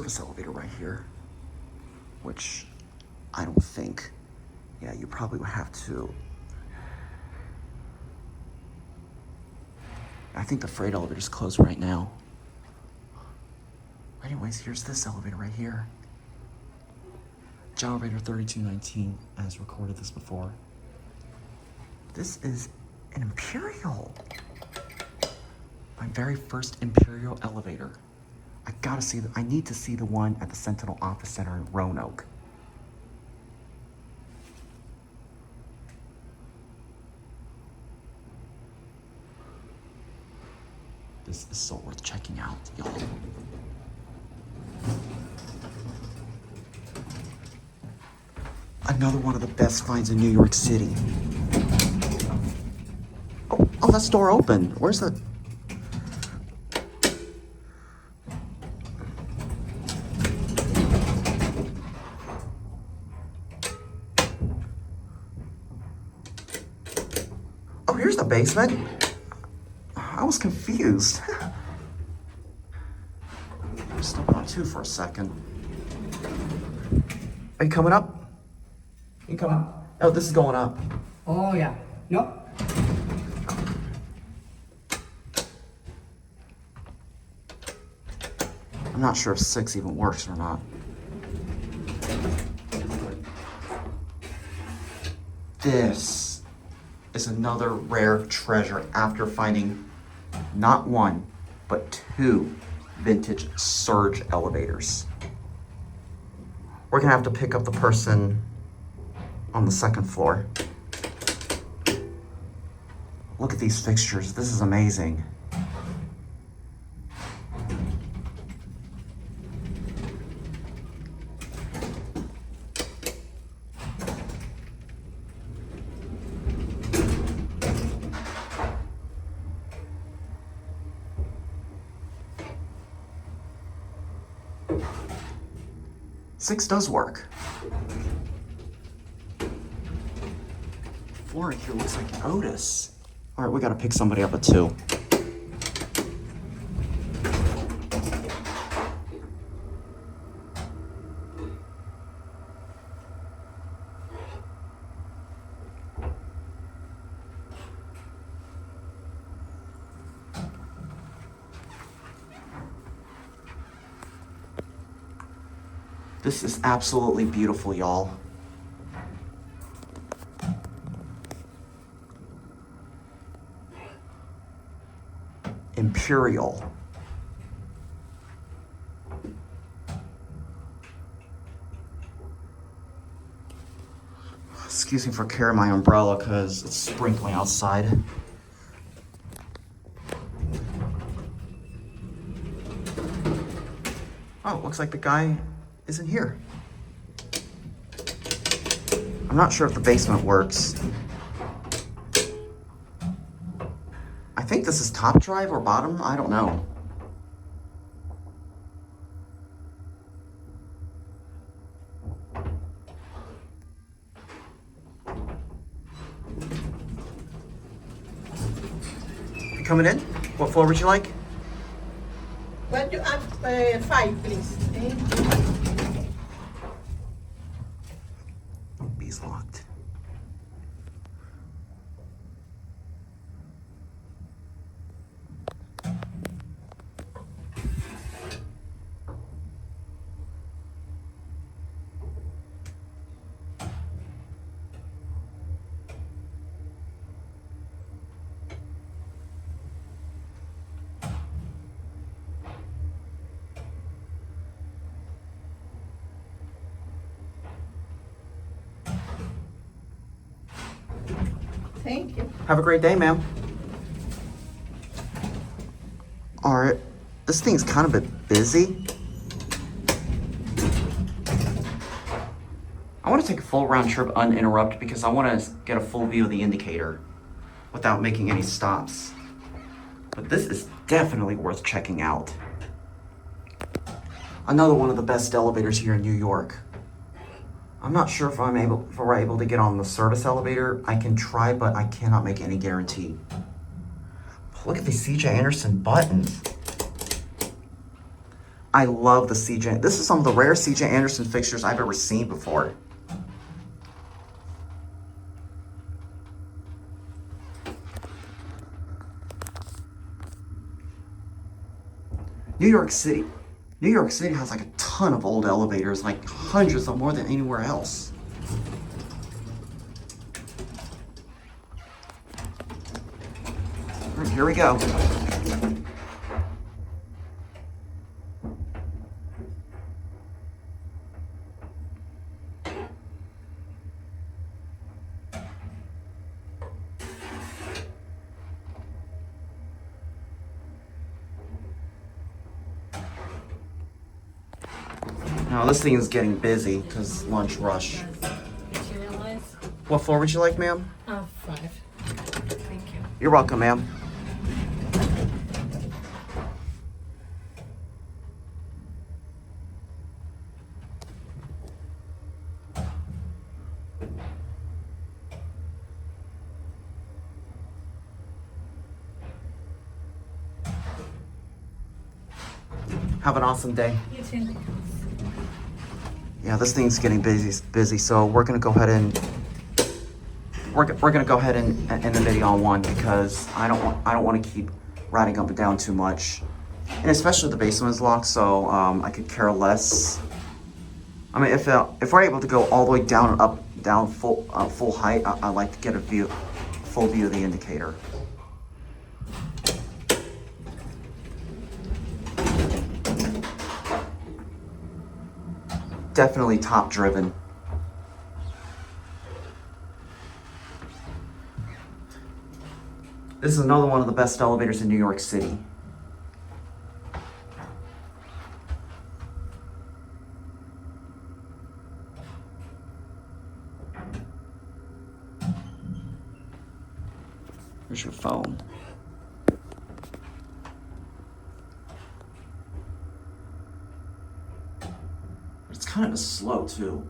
service elevator right here, which I don't think, yeah, you probably would have to. I think the freight elevator's closed right now. Anyways, here's this elevator right here. Elevator 3219, as recorded this before. This is an Imperial. My very first Imperial elevator. I need to see the one at the Sentinel Office Center in Roanoke. This is so worth checking out, y'all. Another one of the best finds in New York City. Oh, that's door open. Where's the... Oh, here's the basement. I was confused. I'm stepping on two for a second. Are you coming up? You coming? Oh, this is going up. Oh, yeah. Nope. I'm not sure if 6 even works or not. This is another rare treasure after finding not one, but 2 vintage surge elevators. We're gonna have to pick up the person on the 2nd floor. Look at these fixtures. This is amazing. Six does work. Floor in here looks like Otis. All right, we gotta pick somebody up at 2. This is absolutely beautiful, y'all. Imperial. Excuse me for carrying my umbrella because it's sprinkling outside. Oh, looks like the guy isn't here. I'm not sure if the basement works. I think this is top drive or bottom. I don't know. You coming in? What floor would you like? Well, you have 5, please. Thank you. B's locked. Thank you. Have a great day, ma'am. All right, this thing's kind of a bit busy. I want to take a full round trip uninterrupted because I want to get a full view of the indicator without making any stops. But this is definitely worth checking out. Another one of the best elevators here in New York. I'm not sure if we're able to get on the service elevator. I can try, but I cannot make any guarantee. Look at these C.J. Anderson buttons. I love the CJ. This is some of the rare CJ Anderson fixtures I've ever seen before. New York City. New York City has like a ton of old elevators, like hundreds of more than anywhere else. All right, here we go. Now this thing is getting busy because lunch rush. Materialize? What floor would you like, ma'am? 5. Thank you. You're welcome, ma'am. Have an awesome day. You too. Yeah, this thing's getting busy, so we're gonna go ahead and we're gonna go ahead and end the video on one because I don't want to keep riding up and down too much, and especially the basement is locked, so I could care less. I mean, if we're able to go all the way down and up, down full height, I like to get a full view of the indicator. Definitely top driven. This is another one of the best elevators in New York City. Here's your phone. It's kind of slow too.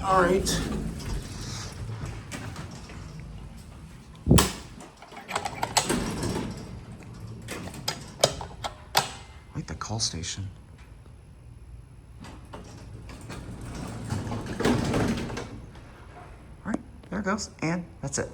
All right. I like the call station. All right, there it goes, and that's it.